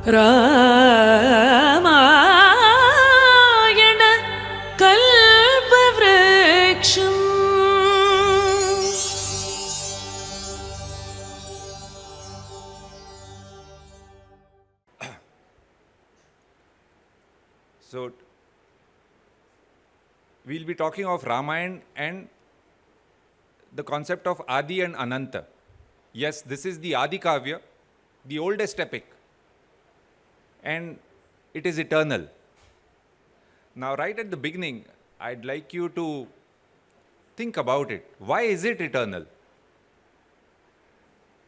Ramayana Kalpavrksam. So, we'll be talking of Ramayana and the concept of Adi and Ananta. Yes, this is the Adi Kavya, the oldest epic, and it is eternal. Now, right at the beginning, I'd like you to think about it. Why is it eternal?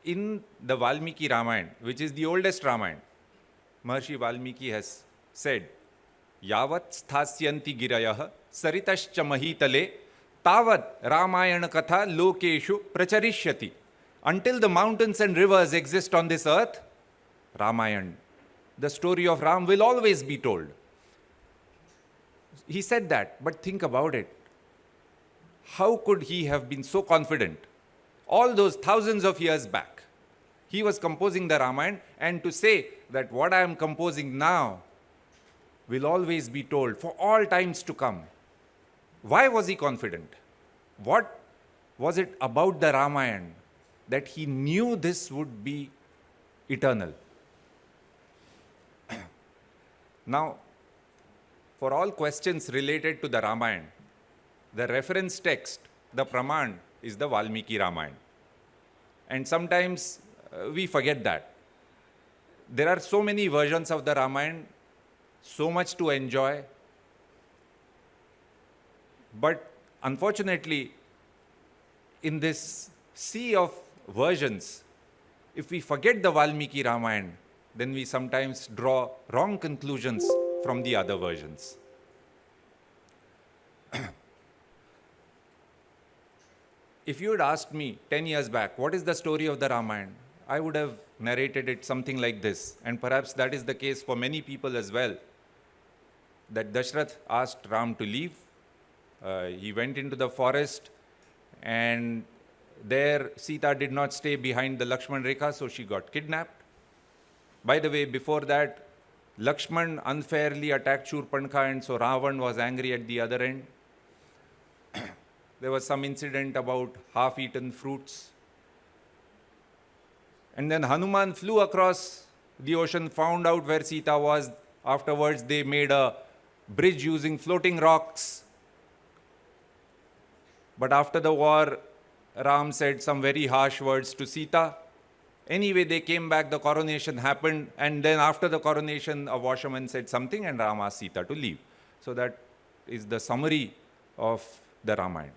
In the Valmiki Ramayan, which is the oldest Ramayan, Maharishi Valmiki has said, Yavat sthasyanti girayah saritascha mahitale tavat Ramayana katha lokeshu pracharishyati. Until the mountains and rivers exist on this earth, Ramayana, the story of Ram, will always be told. He said that, but think about it. How could he have been so confident? All those thousands of years back, he was composing the Ramayana, and to say that what I am composing now will always be told for all times to come. Why was he confident? What was it about the Ramayana that he knew this would be eternal? Now, for all questions related to the Ramayana, the reference text, the Praman, is the Valmiki Ramayan. And sometimes we forget that. There are so many versions of the Ramayana, so much to enjoy. But unfortunately, in this sea of versions, if we forget the Valmiki Ramayan, then we sometimes draw wrong conclusions from the other versions. If you had asked me 10 years back, what is the story of the Ramayana? I would have narrated it something like this. And perhaps that is the case for many people as well. That Dashrath asked Ram to leave. He went into the forest, and there Sita did not stay behind the Lakshman Rekha, so she got kidnapped. By the way, before that, Lakshman unfairly attacked Shurpanakha, and so Ravan was angry at the other end. There was some incident about half-eaten fruits. And then Hanuman flew across the ocean, found out where Sita was. Afterwards, they made a bridge using floating rocks. But after the war, Ram said some very harsh words to Sita. Anyway, they came back, the coronation happened, and then after the coronation, a washerman said something, and Ram asked Sita to leave. So that is the summary of the Ramayana,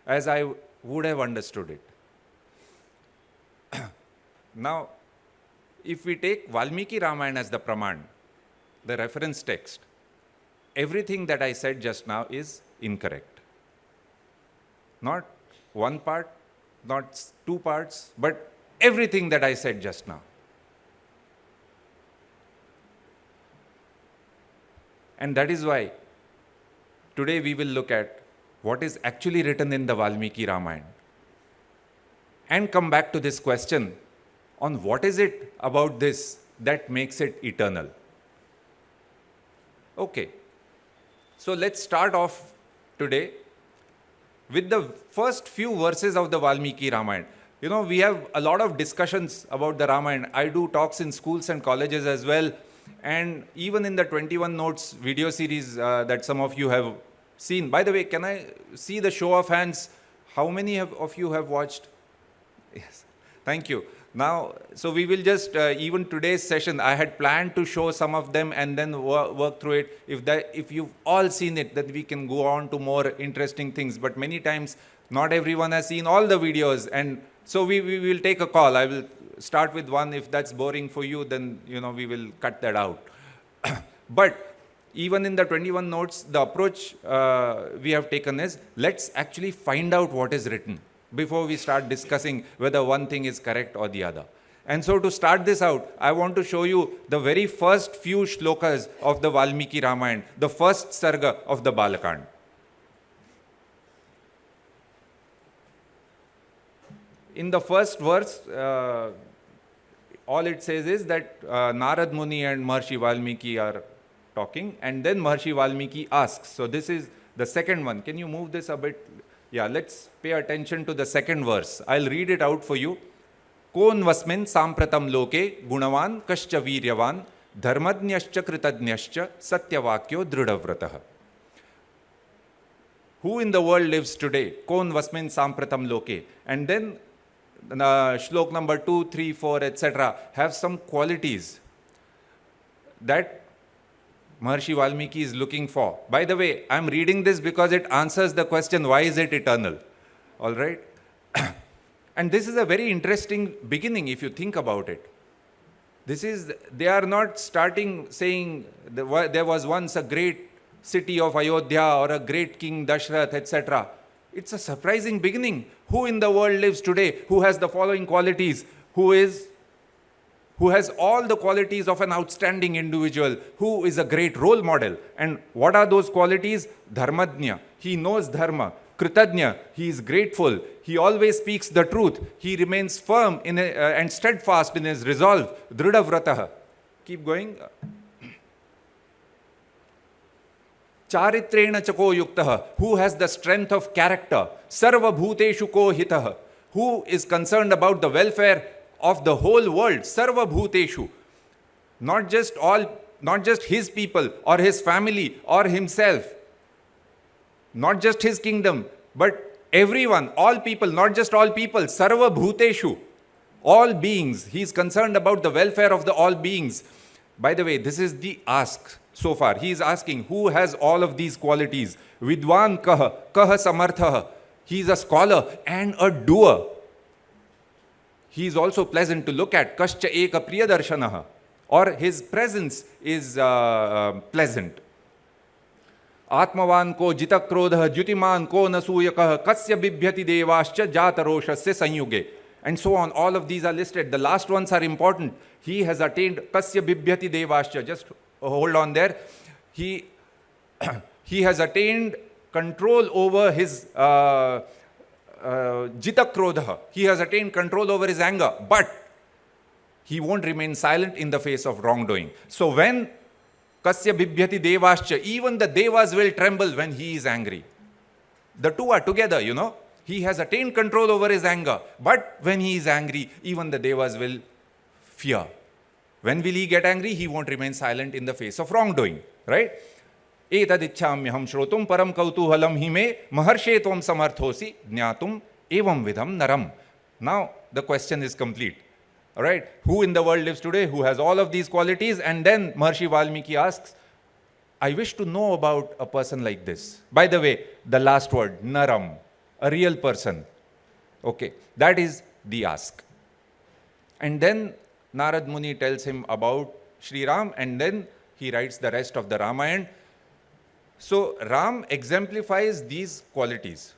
as I would have understood it. Now, if we take Valmiki Ramayana as the Praman, the reference text, everything that I said just now is incorrect. Not one part, not two parts, but everything that I said just now. And that is why today we will look at what is actually written in the Valmiki Ramayana and come back to this question on what is it about this that makes it eternal. Okay, so let's start off today with the first few verses of the Valmiki Ramayana. You know, we have a lot of discussions about the Ramayana. I do talks in schools and colleges as well. And even in the 21 Notes video series that some of you have seen. By the way, can I see the show of hands? How many of you have watched? Yes, thank you. Now, so we will just, even today's session, I had planned to show some of them and then work through it. If you've all seen it, then we can go on to more interesting things. But many times, not everyone has seen all the videos. And so we will take a call. I will start with one. If that's boring for you, then we will cut that out. But even in the 21 Notes, the approach we have taken is, let's actually find out what is written before we start discussing whether one thing is correct or the other. And so to start this out, I want to show you the very first few shlokas of the Valmiki Ramayana, the first sarga of the Balakand. In the first verse, all it says is that Narad Muni and Maharshi Valmiki are talking, and then Maharshi Valmiki asks. So this is the second one. Can you move this a bit? Yeah, let's pay attention to the second verse. I'll read it out for you. Kon vasmin sampratam loke gunavan kascha viryavan dharmadnyascha kritadnyascha satyavakyo dridavratah. Who in the world lives today? Kon vasmin sampratam loke. And then shlok number 2, 3, 4, etc. have some qualities that Maharshi Valmiki is looking for. By the way, I'm reading this because it answers the question, why is it eternal? All right? And this is a very interesting beginning if you think about it. They are not starting saying there was once a great city of Ayodhya or a great king Dashrath, etc. It's a surprising beginning. Who in the world lives today who has the following qualities? Who has all the qualities of an outstanding individual, who is a great role model. And what are those qualities? Dharmadnya, he knows dharma. Kritadnya, he is grateful. He always speaks the truth. He remains firm and steadfast in his resolve. Dridavratah. Keep going. Charitrena chako yuktah, who has the strength of character. Sarva bhuteshu ko hitah, who is concerned about the welfare of the whole world. Sarva bhuteshu, not just his people or his family or himself, not just his kingdom, but everyone, all people, not just all people. Sarva bhuteshu, all beings. He is concerned about the welfare of the all beings. By the way, this is the ask. So far, he is asking, who has all of these qualities? Vidwan kaha samartha. He is a scholar and a doer. He is also pleasant to look at. Kascha eka priyadarshanah. Or his presence is pleasant. Atmavan ko jitakrodha jyutiman ko nasuyakah kasya bibhyati devascha jataroshasya sanyuge. And so on. All of these are listed. The last ones are important. He has attained kasya bibhyati devascha. Just hold on there. He has attained control over his jitakrodha. He has attained control over his anger, but he won't remain silent in the face of wrongdoing. So when kasya bibhyati devascha, even the devas will tremble when he is angry. The two are together, you know. He has attained control over his anger, but when he is angry, even the devas will fear. When will he get angry? He won't remain silent in the face of wrongdoing, right? Etadichhamyaham shrotum param kautuhalam hime maharshe tvam samarthosi jnatum evam vidham naram. Now the question is complete. All right? Who in the world lives today who has all of these qualities? And then Maharshi Valmiki asks, I wish to know about a person like this. By the way, the last word, naram, a real person. Okay, that is the ask. And then Narad Muni tells him about Sri Ram, and then he writes the rest of the Ramayana. So Ram exemplifies these qualities.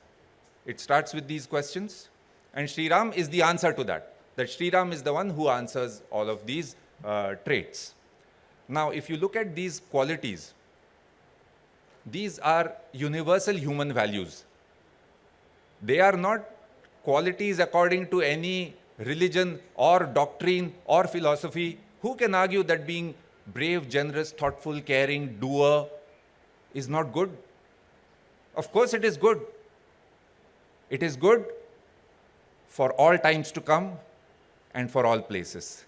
It starts with these questions, and Sri Ram is the answer to that. That Sri Ram is the one who answers all of these traits. Now, if you look at these qualities, these are universal human values. They are not qualities according to any religion or doctrine or philosophy. Who can argue that being brave, generous, thoughtful, caring, doer is not good? Of course it is good. It is good for all times to come and for all places.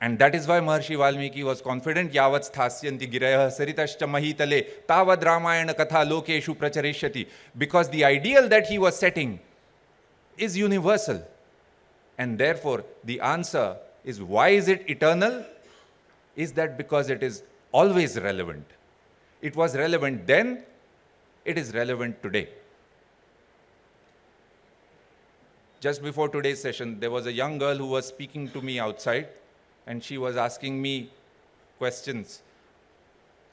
And that is why Maharshi Valmiki was confident, yavat sthasyanti girayah saritascha mahitale tavad ramayana katha lokeshu pracharishyati, because the ideal that he was setting is universal. And therefore, the answer is, why is it eternal? Is that because it is always relevant. It was relevant then, it is relevant today. Just before today's session, there was a young girl who was speaking to me outside, and she was asking me questions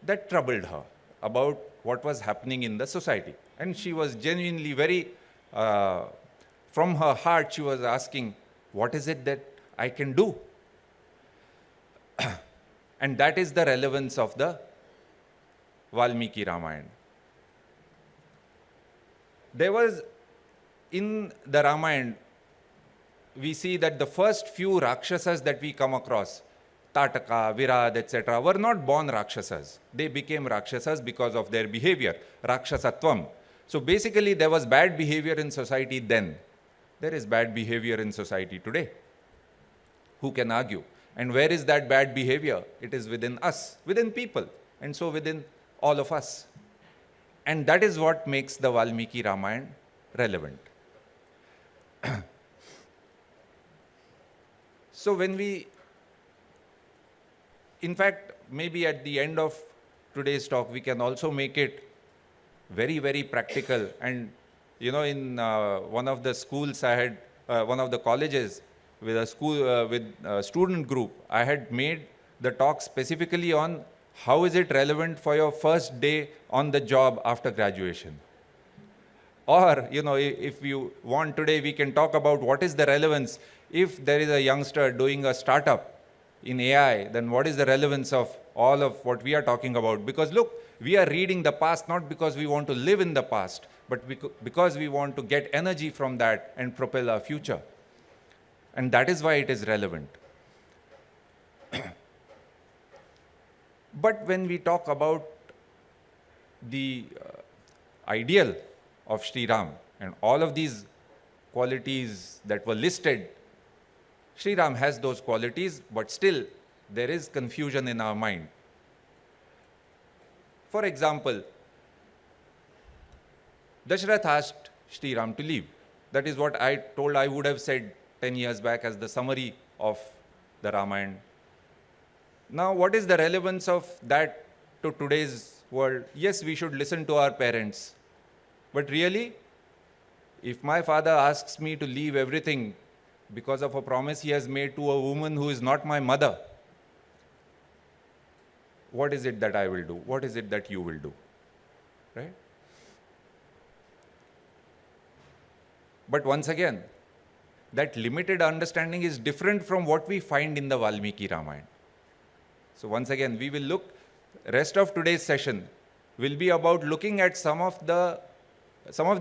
that troubled her about what was happening in the society. And she was genuinely very, from her heart, she was asking, what is it that I can do? And that is the relevance of the Valmiki Ramayan. There was, in the Ramayana, we see that the first few Rakshasas that we come across, Tataka, Virad, etc., were not born Rakshasas. They became Rakshasas because of their behavior, Rakshasatvam. So basically, there was bad behavior in society then. There is bad behavior in society today. Who can argue? And where is that bad behavior? It is within us, within people, and so within all of us. And that is what makes the Valmiki Ramayan relevant. So when we, in fact, maybe at the end of today's talk, we can also make it very, very practical. And, you know, in one of the schools I had, one of the colleges, with a student group, I had made the talk specifically on how is it relevant for your first day on the job after graduation. Or, you know, if you want today, we can talk about what is the relevance. If there is a youngster doing a startup in AI, then what is the relevance of all of what we are talking about? Because look, we are reading the past not because we want to live in the past, but because we want to get energy from that and propel our future. And that is why it is relevant. But when we talk about the ideal of Sri Ram and all of these qualities that were listed, Sri Ram has those qualities, but still there is confusion in our mind. For example, Dashrath asked Sri Ram to leave. That is what I told I would have said 10 years back as the summary of the Ramayana. Now, what is the relevance of that to today's world? Yes, we should listen to our parents. But really, if my father asks me to leave everything because of a promise he has made to a woman who is not my mother, what is it that I will do? What is it that you will do? Right? But once again, that limited understanding is different from what we find in the Valmiki Ramayana. So once again, we will look, rest of today's session will be about looking at some of the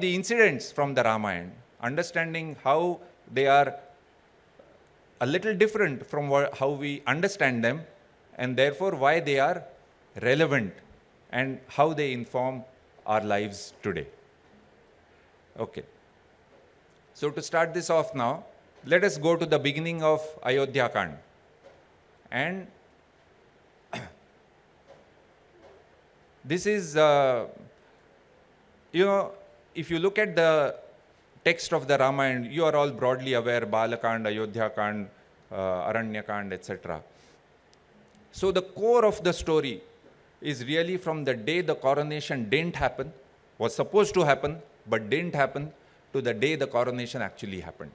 incidents from the Ramayana, understanding how they are a little different from how we understand them, and therefore why they are relevant and how they inform our lives today. Okay. So to start this off now, let us go to the beginning of Ayodhya Kand. And this is, if you look at the text of the Ramayana, you are all broadly aware, Balakand, Ayodhya Kand, Aranya Kand, etc. So the core of the story is really from the day the coronation didn't happen, was supposed to happen, but didn't happen, to the day the coronation actually happened.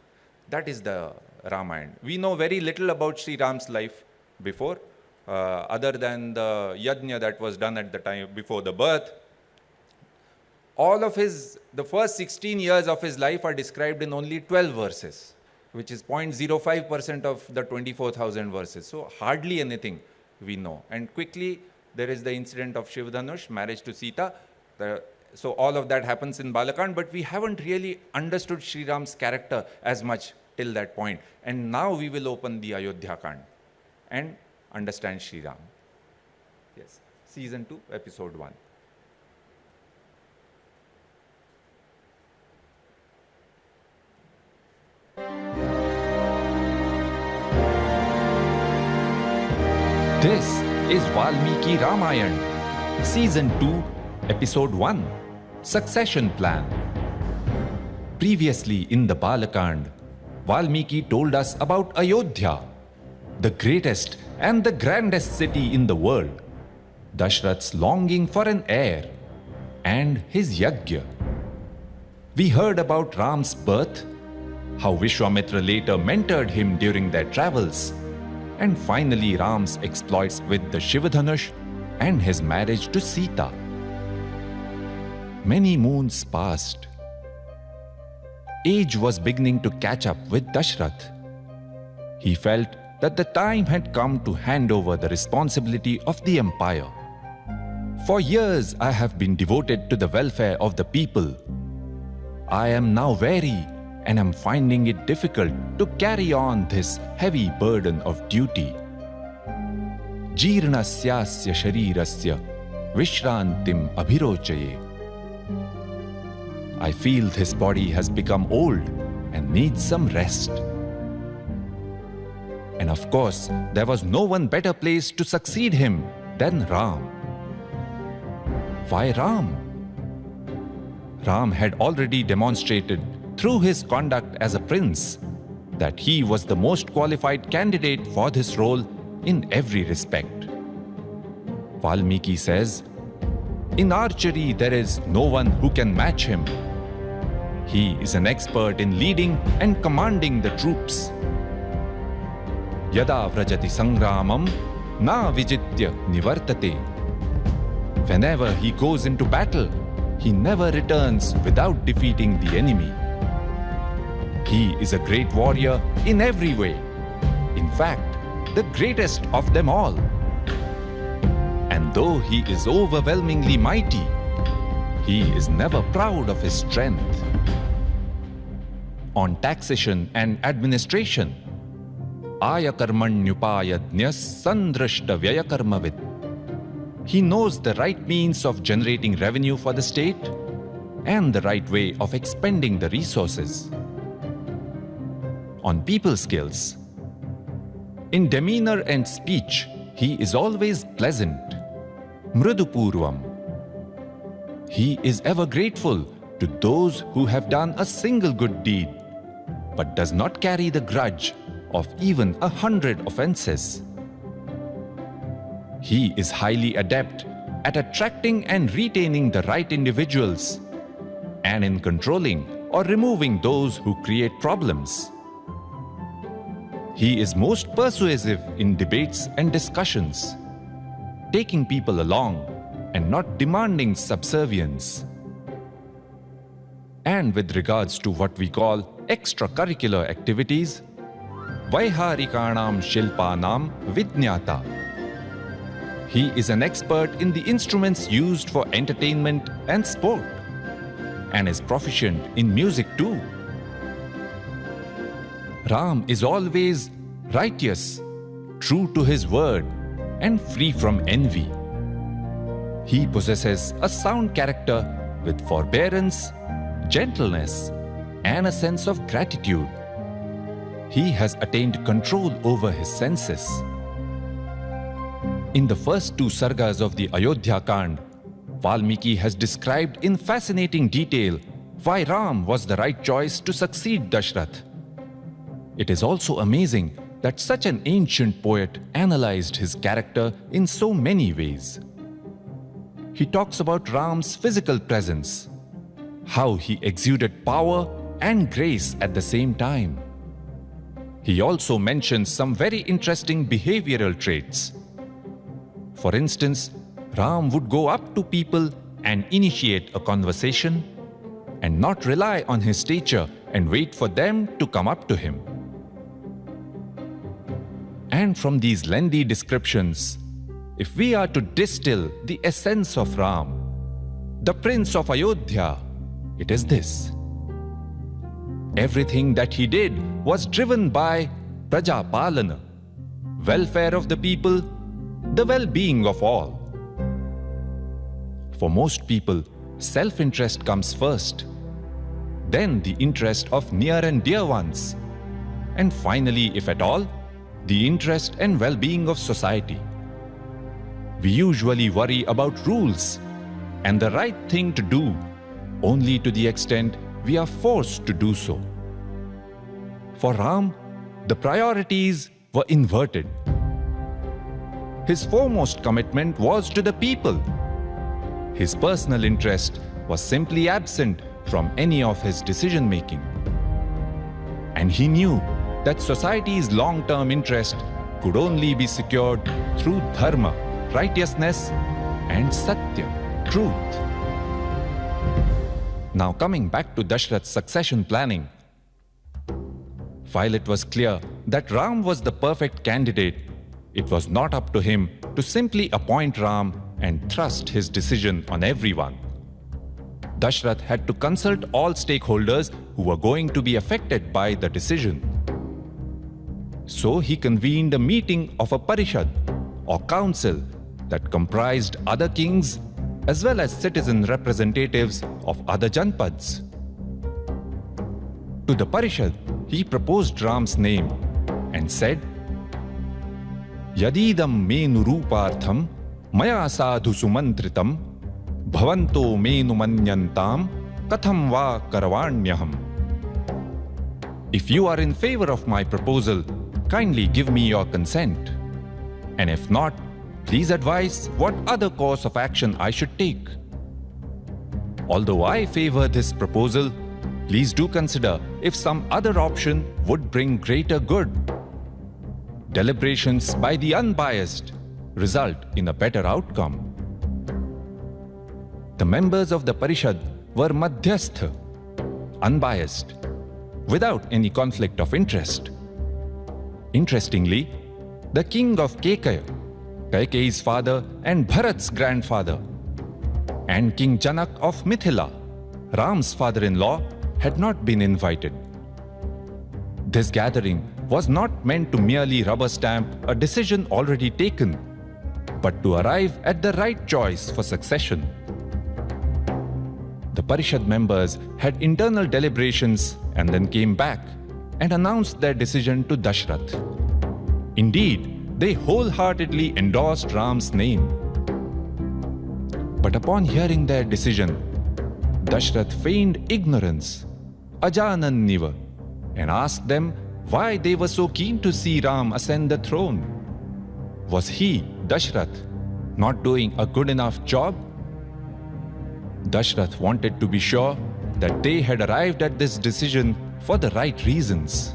That is the Ramayana. We know very little about Sri Ram's life before, other than the yajna that was done at the time before the birth. All of the first 16 years of his life are described in only 12 verses, which is 0.05% of the 24,000 verses. So hardly anything we know. And quickly, there is the incident of Shivdhanush, marriage to Sita. So all of that happens in Balakand, but we haven't really understood Sri Ram's character as much till that point. And now we will open the Ayodhya Kand and understand Sri Ram. Yes, Season 2, Episode 1. This is Valmiki Ramayan, Season 2, Episode 1, Succession Plan. Previously in the Balakand, Valmiki told us about Ayodhya, the greatest and the grandest city in the world, Dashrath's longing for an heir, and his yajna. We heard about Ram's birth, how Vishwamitra later mentored him during their travels, and finally Ram's exploits with the Shivdhanush and his marriage to Sita. Many moons passed. Age was beginning to catch up with Dashrath. He felt that the time had come to hand over the responsibility of the empire. For years I have been devoted to the welfare of the people. I am now weary and am finding it difficult to carry on this heavy burden of duty. Jeernasyasya sharirasya vishrantim abhirochaye. I feel this body has become old and needs some rest. And of course, there was no one better placed to succeed him than Ram. Why Ram? Ram had already demonstrated through his conduct as a prince that he was the most qualified candidate for this role in every respect. Valmiki says, "In archery there is no one who can match him. He is an expert in leading and commanding the troops. Yada vrajati sangramam na vijitya nivartate." Whenever he goes into battle, he never returns without defeating the enemy. He is a great warrior in every way. In fact, the greatest of them all. And though he is overwhelmingly mighty, he is never proud of his strength. On taxation and administration, ayakarmanyupayadnyas sandrashta vyayakarmavit. He knows the right means of generating revenue for the state and the right way of expending the resources. On people skills, in demeanor and speech, he is always pleasant, mridupurvam. He is ever grateful to those who have done a single good deed, but does not carry the grudge of even 100 offenses. He is highly adept at attracting and retaining the right individuals and in controlling or removing those who create problems. He is most persuasive in debates and discussions, taking people along and not demanding subservience. And with regards to what we call extracurricular activities, Vaiharikanam Shilpanam Vidnyata. He is an expert in the instruments used for entertainment and sport, and is proficient in music too. Ram is always righteous, true to his word, and free from envy. He possesses a sound character with forbearance, gentleness, and a sense of gratitude. He has attained control over his senses. In the first two sargas of the Ayodhya Kand, Valmiki has described in fascinating detail why Ram was the right choice to succeed Dashrath. It is also amazing that such an ancient poet analyzed his character in so many ways. He talks about Ram's physical presence, how he exuded power and grace at the same time. He also mentions some very interesting behavioral traits. For instance, Ram would go up to people and initiate a conversation and not rely on his stature and wait for them to come up to him. And from these lengthy descriptions, if we are to distill the essence of Ram, the Prince of Ayodhya, it is this. Everything that he did was driven by Praja Palana, welfare of the people, the well-being of all. For most people, self-interest comes first, then the interest of near and dear ones, and finally, if at all, the interest and well-being of society. We usually worry about rules and the right thing to do only to the extent we are forced to do so. For Ram, the priorities were inverted. His foremost commitment was to the people. His personal interest was simply absent from any of his decision-making. And he knew that society's long-term interest could only be secured through dharma, righteousness, and satya, truth. Now coming back to Dashrath's succession planning, while it was clear that Ram was the perfect candidate, it was not up to him to simply appoint Ram and thrust his decision on everyone. Dashrath had to consult all stakeholders who were going to be affected by the decision. So he convened a meeting of a parishad or council that comprised other kings as well as citizen representatives of other janpads. To the parishad, he proposed Ram's name and said, Yadidam menu rupartham maya sadhu sumantritam bhavanto menu manyantam katham va karavanyaham. If you are in favor of my proposal, kindly give me your consent. And if not, please advise what other course of action I should take. Although I favor this proposal, please do consider if some other option would bring greater good. Deliberations by the unbiased result in a better outcome. The members of the Parishad were Madhyastha, unbiased, without any conflict of interest. Interestingly, the king of Kekaya, Kaikeyi's father and Bharat's grandfather, and King Janak of Mithila, Ram's father-in-law, had not been invited. This gathering was not meant to merely rubber stamp a decision already taken, but to arrive at the right choice for succession. The Parishad members had internal deliberations and then came back and announced their decision to Dashrath. Indeed, they wholeheartedly endorsed Ram's name. But upon hearing their decision, Dashrath feigned ignorance, ajananniva, and asked them why they were so keen to see Ram ascend the throne. Was he, Dashrath, not doing a good enough job? Dashrath wanted to be sure that they had arrived at this decision for the right reasons.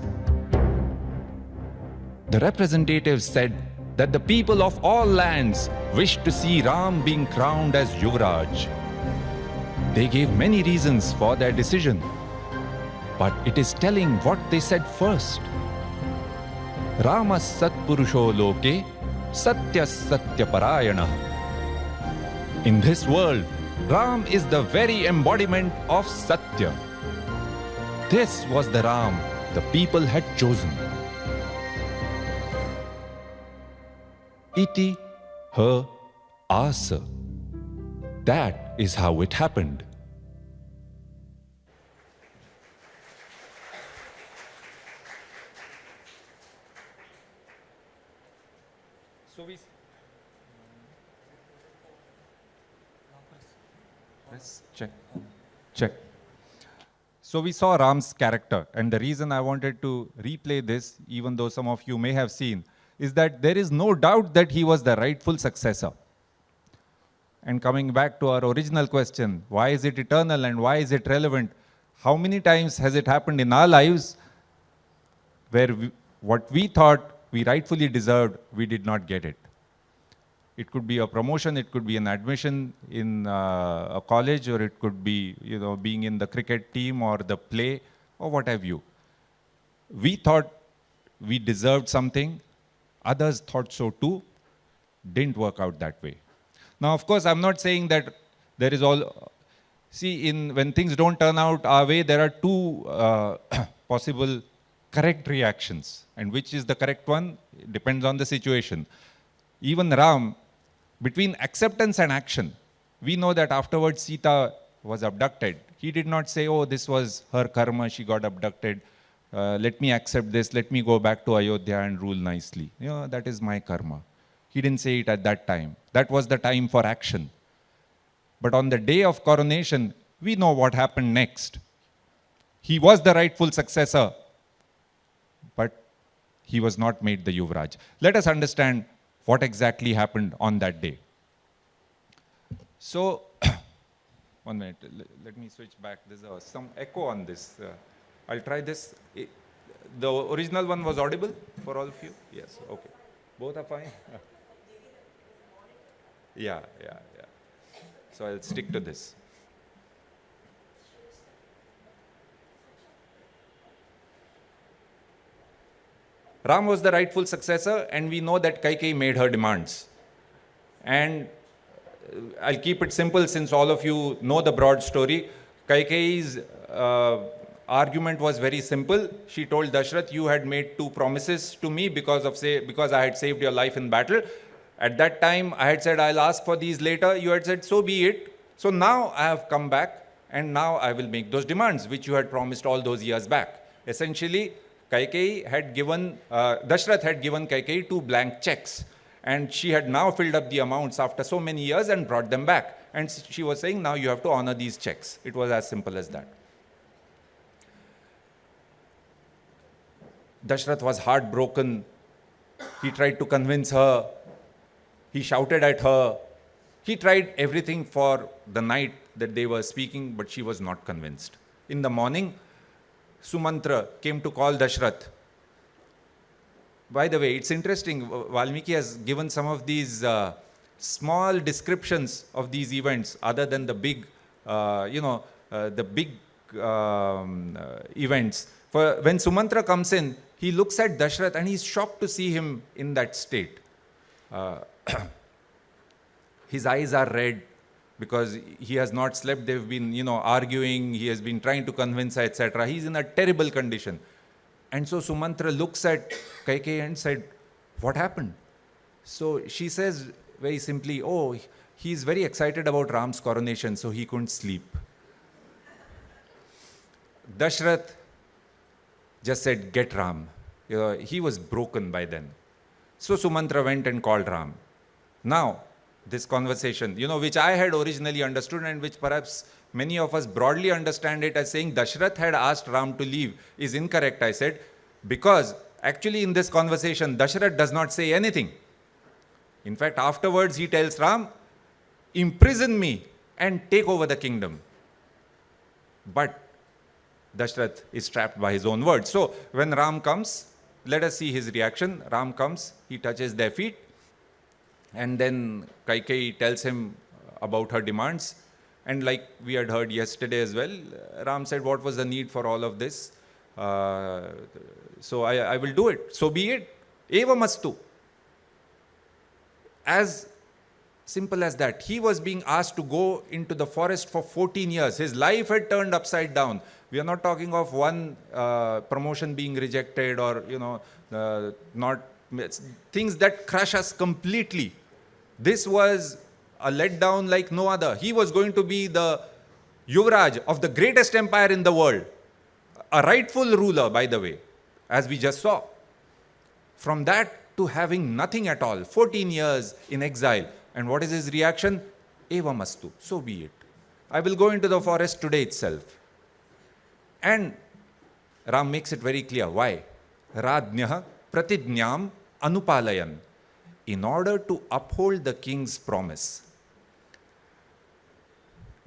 The representatives said that the people of all lands wished to see Ram being crowned as Yuvraj. They gave many reasons for their decision, but it is telling what they said first. Rama Satpurusho Loke Satya Satya Parayana. In this world, Ram is the very embodiment of Satya. This was the Ram the people had chosen. Iti her asa. That is how it happened. So we check. So we saw Ram's character, and the reason I wanted to replay this, even though some of you may have seen, is that there is no doubt that he was the rightful successor. And coming back to our original question, why is it eternal and why is it relevant? How many times has it happened in our lives where what we thought we rightfully deserved, we did not get it? It could be a promotion, it could be an admission in a college, or it could be, being in the cricket team or the play or what have you. We thought we deserved something, others thought so too, didn't work out that way. Now, of course, I'm not saying that there is all... See, when things don't turn out our way, there are two possible correct reactions. And which is the correct one? It depends on the situation. Even Ram, between acceptance and action, we know that afterwards Sita was abducted. He did not say, oh, this was her karma, she got abducted. Let me accept this, let me go back to Ayodhya and rule nicely. That is my karma. He didn't say it at that time. That was the time for action. But on the day of coronation, we know what happened next. He was the rightful successor, but he was not made the Yuvraj. Let us understand what exactly happened on that day. So, 1 minute, let me switch back. There's some echo on this. I'll try this. The original one was audible for all of you? Yes, okay. Both are fine? Yeah. So I'll stick to this. Ram was the rightful successor, and we know that Kaikeyi made her demands. And I'll keep it simple since all of you know the broad story. Kaikeyi's argument was very simple. She told Dashrath, you had made 2 promises to me because I had saved your life in battle. At that time, I had said, I'll ask for these later. You had said, so be it. So now I have come back and now I will make those demands which you had promised all those years back. Essentially, Dashrath had given Kaikeyi 2 blank checks. And she had now filled up the amounts after so many years and brought them back. And she was saying, now you have to honor these checks. It was as simple as that. Dashrath was heartbroken. He tried to convince her. He shouted at her. He tried everything for the night that they were speaking, but she was not convinced. In the morning, Sumantra came to call Dashrath. By the way, it's interesting, Valmiki has given some of these small descriptions of these events other than the big, events. For when Sumantra comes in, he looks at Dashrath and he's shocked to see him in that state. His eyes are red because he has not slept. They've been, arguing. He has been trying to convince her, etc. He's in a terrible condition. And so Sumantra looks at Kaikeyi and said, what happened? So she says very simply, oh, he's very excited about Ram's coronation, so he couldn't sleep. Dashrath just said, get Ram. He was broken by then. So Sumantra went and called Ram. Now, this conversation, which I had originally understood and which perhaps many of us broadly understand it as saying Dashrath had asked Ram to leave, is incorrect, I said, because actually in this conversation, Dashrath does not say anything. In fact, afterwards he tells Ram, imprison me and take over the kingdom. But Dashrath is trapped by his own words. So when Ram comes, let us see his reaction. Ram comes, he touches their feet, and then Kaikeyi tells him about her demands. And like we had heard yesterday as well, Ram said, what was the need for all of this? So I will do it. So be it. Eva mastu. As simple as that. He was being asked to go into the forest for 14 years. His life had turned upside down. We are not talking of one promotion being rejected or, not things that crush us completely. This was a letdown like no other. He was going to be the Yuvraj of the greatest empire in the world. A rightful ruler, by the way, as we just saw. From that to having nothing at all, 14 years in exile. And what is his reaction? Eva mastu, so be it. I will go into the forest today itself. And Ram makes it very clear. Why? Radnyaha pratidnyam anupalayan. In order to uphold the king's promise.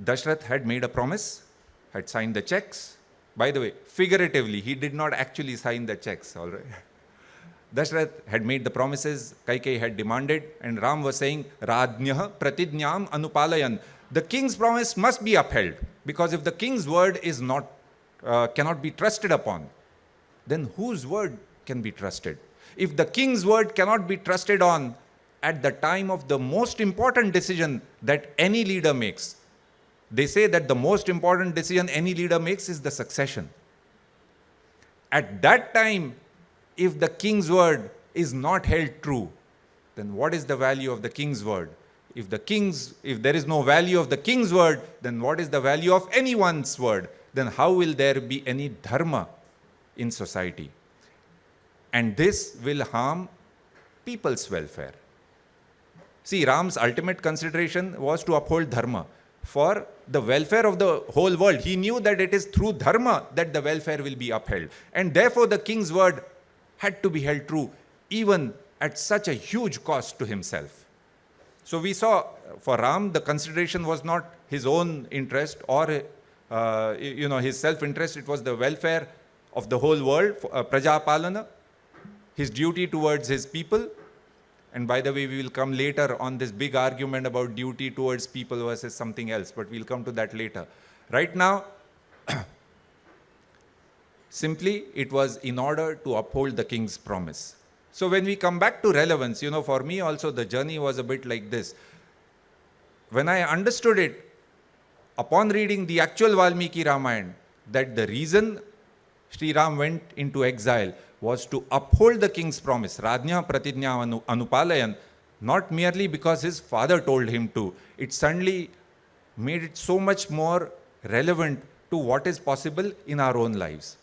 Dashrath had made a promise, had signed the checks. By the way, figuratively, he did not actually sign the checks, all right? Dashrath had made the promises, Kaikeyi had demanded, and Ram was saying, Radnyaha pratidnyam anupalayan. The king's promise must be upheld, because if the king's word is not, cannot be trusted upon, then whose word can be trusted? If the king's word cannot be trusted on at the time of the most important decision that any leader makes, they say that the most important decision any leader makes is the succession. At that time, if the king's word is not held true, then what is the value of the king's word? If there is no value of the king's word, then what is the value of anyone's word? Then how will there be any dharma in society? And this will harm people's welfare. See, Ram's ultimate consideration was to uphold dharma for the welfare of the whole world. He knew that it is through dharma that the welfare will be upheld. And therefore the king's word had to be held true, even at such a huge cost to himself. So we saw for Ram, the consideration was not his own interest or his self-interest. It was the welfare of the whole world, praja palana, his duty towards his people. And by the way, we will come later on this big argument about duty towards people versus something else, but we'll come to that later. Right now, simply, it was in order to uphold the king's promise. So when we come back to relevance, for me also the journey was a bit like this. when I understood it, upon reading the actual Valmiki Ramayan, that the reason Sri Ram went into exile was to uphold the king's promise, Rajnya Pratijnya Anupalayan, not merely because his father told him to. It suddenly made it so much more relevant to what is possible in our own lives.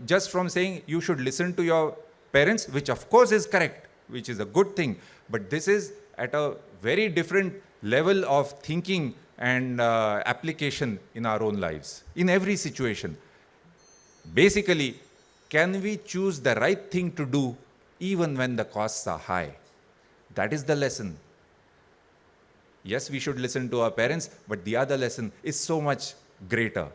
Just from saying you should listen to your parents, which of course is correct, which is a good thing, but this is at a very different level of thinking and application in our own lives, in every situation. Basically, can we choose the right thing to do even when the costs are high? That is the lesson. Yes, we should listen to our parents, but the other lesson is so much greater.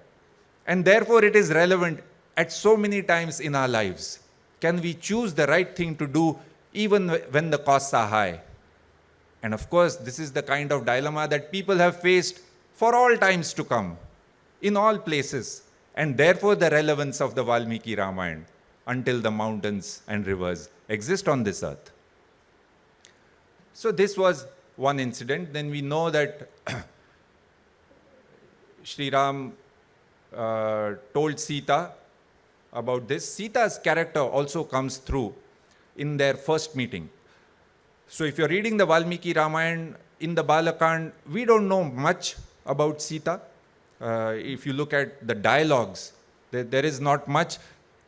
And therefore, it is relevant at so many times in our lives. Can we choose the right thing to do even when the costs are high? And of course, this is the kind of dilemma that people have faced for all times to come, in all places. And therefore, the relevance of the Valmiki Ramayan until the mountains and rivers exist on this earth. So this was one incident. Then we know that Sri Ram told Sita about this. Sita's character also comes through in their first meeting. So if you're reading the Valmiki Ramayan in the Balakand, we don't know much about Sita. If you look at the dialogues, there is not much.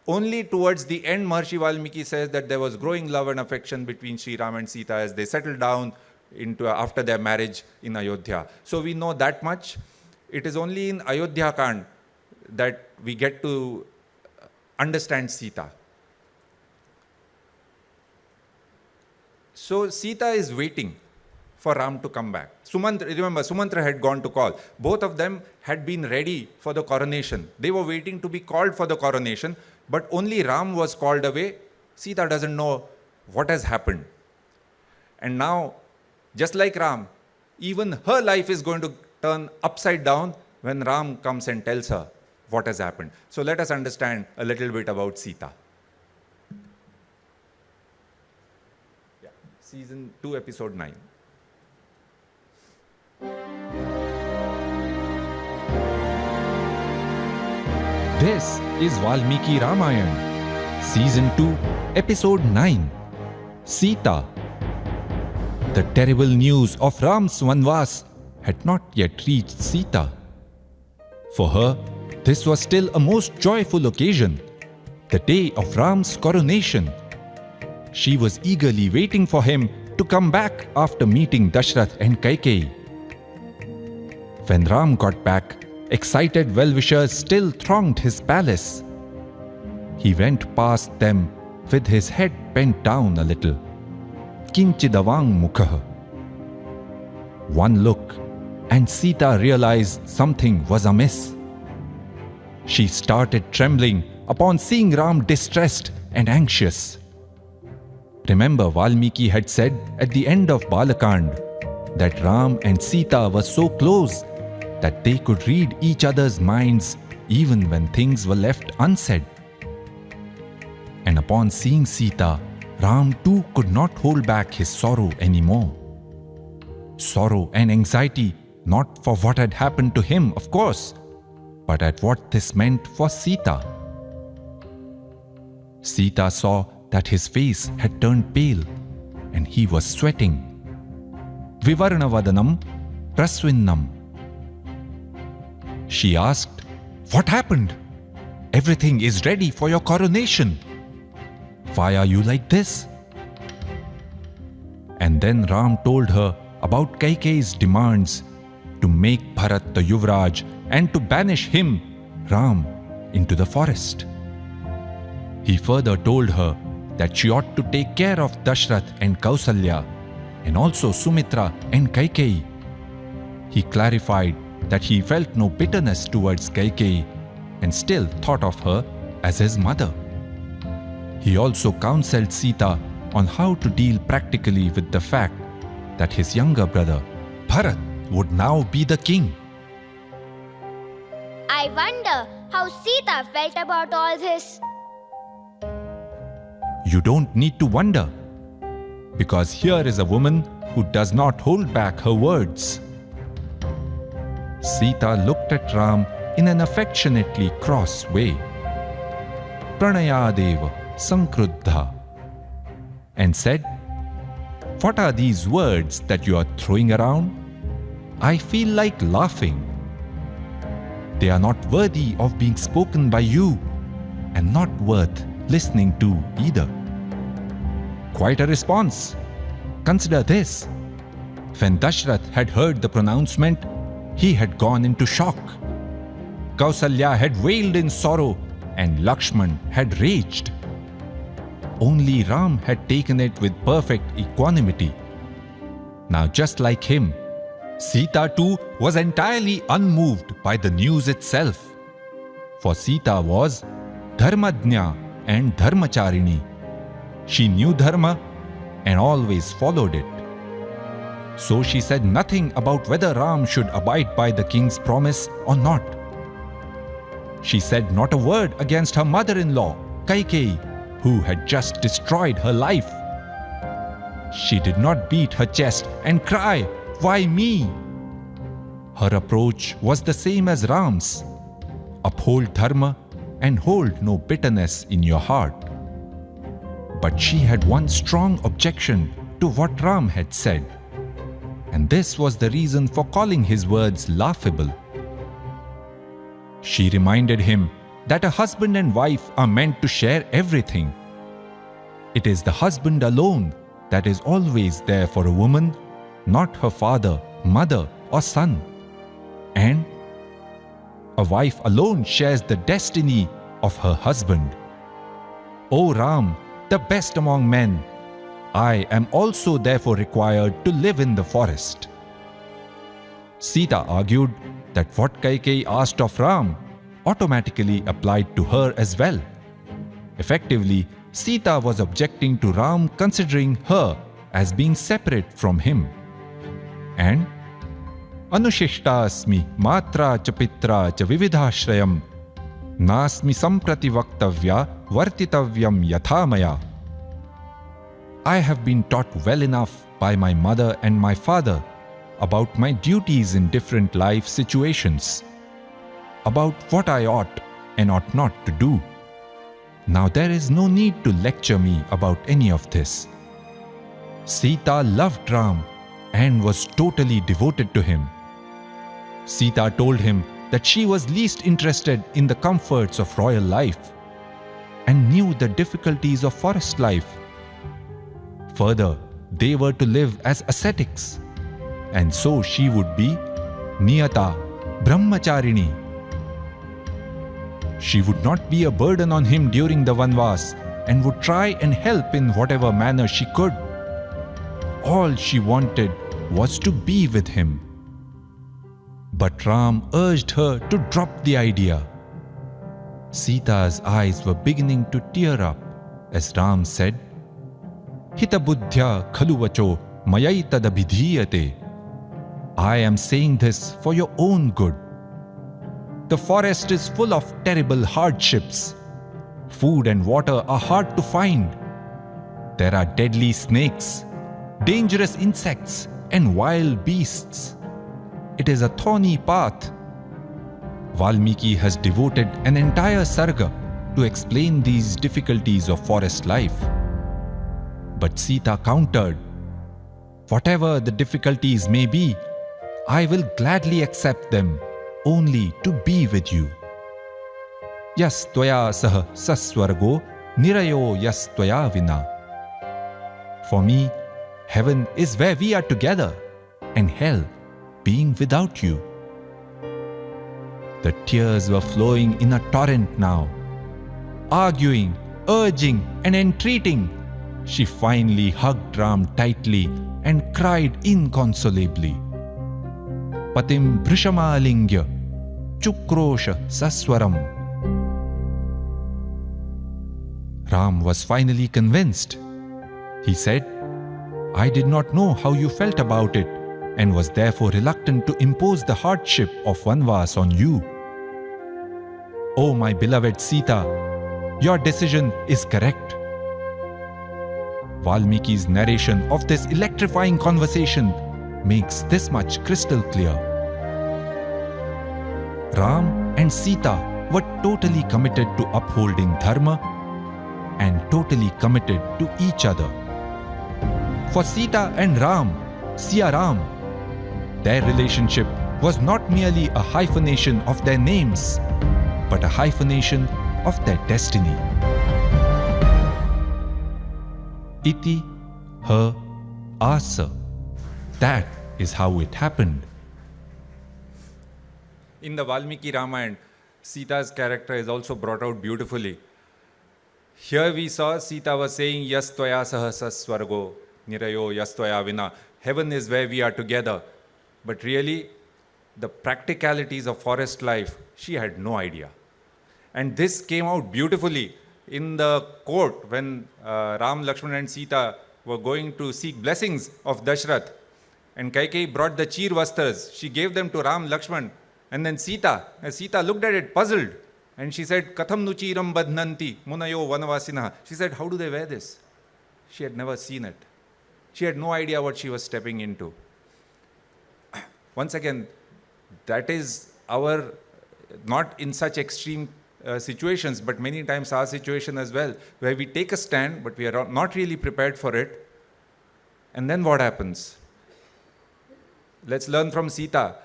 Only towards the end, Maharishi Valmiki says that there was growing love and affection between Sri Ram and Sita as they settled down after their marriage in Ayodhya. So we know that much. It is only in Ayodhya Kand that we get to understand Sita. So Sita is waiting for Ram to come back. Remember, Sumantra had gone to call. Both of them had been ready for the coronation. They were waiting to be called for the coronation, but only Ram was called away. Sita doesn't know what has happened. And now, just like Ram, even her life is going to turn upside down when Ram comes and tells her what has happened. So let us understand a little bit about Sita. Season 2, episode 9. This is Valmiki Ramayan, Season 2, Episode 9, Sita. The terrible news of Ram's Vanvas had not yet reached Sita. For her, this was still a most joyful occasion, the day of Ram's coronation. She was eagerly waiting for him to come back after meeting Dashrath and Kaikeyi. When Ram got back, excited well-wishers still thronged his palace. He went past them with his head bent down a little. Kinchidavang mukha. One look, and Sita realized something was amiss. She started trembling upon seeing Ram distressed and anxious. Remember, Valmiki had said at the end of Balakand that Ram and Sita were so close that they could read each other's minds even when things were left unsaid. And upon seeing Sita, Ram too could not hold back his sorrow anymore. Sorrow and anxiety, not for what had happened to him, of course, but at what this meant for Sita. Sita saw that his face had turned pale and he was sweating. Vivarnavadanam prasvinnam. She asked, "What happened? Everything is ready for your coronation. Why are you like this?" And then Ram told her about Kaikeyi's demands to make Bharat the Yuvraj and to banish him, Ram, into the forest. He further told her that she ought to take care of Dashrath and Kausalya, and also Sumitra and Kaikeyi. He clarified that he felt no bitterness towards Kaikeyi and still thought of her as his mother. He also counseled Sita on how to deal practically with the fact that his younger brother, Bharat, would now be the king. I wonder how Sita felt about all this. You don't need to wonder, because here is a woman who does not hold back her words. Sita looked at Ram in an affectionately cross way. Pranayadeva Sankruddha, and said, "What are these words that you are throwing around? I feel like laughing. They are not worthy of being spoken by you, and not worth listening to either." Quite a response. Consider this. When Dashrath had heard the pronouncement, he had gone into shock. Kausalya had wailed in sorrow, and Lakshman had raged. Only Ram had taken it with perfect equanimity. Now, just like him, Sita too was entirely unmoved by the news itself. For Sita was Dharmadnya and Dharmacharini. She knew Dharma and always followed it. So she said nothing about whether Ram should abide by the king's promise or not. She said not a word against her mother-in-law, Kaikeyi, who had just destroyed her life. She did not beat her chest and cry, "Why me?" Her approach was the same as Ram's. Uphold Dharma and hold no bitterness in your heart. But she had one strong objection to what Ram had said, and this was the reason for calling his words laughable. She reminded him that a husband and wife are meant to share everything. It is the husband alone that is always there for a woman, not her father, mother, or son. And a wife alone shares the destiny of her husband. O Ram, the best among men, I am also therefore required to live in the forest. Sita argued that what Kaikeyi asked of Ram automatically applied to her as well. Effectively, Sita was objecting to Ram considering her as being separate from him. And Anushishta asmi matra cha pitra cha vividhashrayam nasmi samprativaktavya vartitavyam yathamaya. I have been taught well enough by my mother and my father about my duties in different life situations, about what I ought and ought not to do. Now there is no need to lecture me about any of this. Sita loved Ram and was totally devoted to him. Sita told him that she was least interested in the comforts of royal life and knew the difficulties of forest life. Further, they were to live as ascetics, and so she would be Niyata, Brahmacharini. She would not be a burden on him during the Vanvas and would try and help in whatever manner she could. All she wanted was to be with him. But Ram urged her to drop the idea. Sita's eyes were beginning to tear up as Ram said, "Hita buddhya khalu vacho mayaitadabhidhiyate." I am saying this for your own good. The forest is full of terrible hardships. Food and water are hard to find. There are deadly snakes, dangerous insects, and wild beasts. It is a thorny path. Valmiki has devoted an entire sarga to explain these difficulties of forest life. But Sita countered, "Whatever the difficulties may be, I will gladly accept them only to be with you. Yas tvaya sah saswargo nirayo yas tvaya vina." For me, heaven is where we are together, and hell being without you. The tears were flowing in a torrent now. Arguing, urging, and entreating, she finally hugged Ram tightly and cried inconsolably. Patim brishamalingya chukrosha saswaram. Ram was finally convinced. He said, "I did not know how you felt about it and was therefore reluctant to impose the hardship of Vanvas on you. Oh my beloved Sita, your decision is correct." Valmiki's narration of this electrifying conversation makes this much crystal clear. Ram and Sita were totally committed to upholding dharma and totally committed to each other. For Sita and Ram, Siya Ram, their relationship was not merely a hyphenation of their names, but a hyphenation of their destiny. Iti her asa. That is how it happened. In the Valmiki Ramayan, Sita's character is also brought out beautifully. Here we saw Sita was saying, Yas tvaya sahasa swargo, nirayo yas tvaya vina. Heaven is where we are together. But really, the practicalities of forest life, she had no idea. And this came out beautifully in the court when Ram, Lakshman and Sita were going to seek blessings of Dashrath. And Kaikeyi brought the cheer vastras. She gave them to Ram, Lakshman. And then Sita looked at it puzzled. And she said, Katham nu cheeram badhnanti munayo vanavasinaha. She said, how do they wear this? She had never seen it. She had no idea what she was stepping into. Once again, that is our, not in such extreme situations, but many times our situation as well, where we take a stand, but we are not really prepared for it. And then what happens? Let's learn from Sita.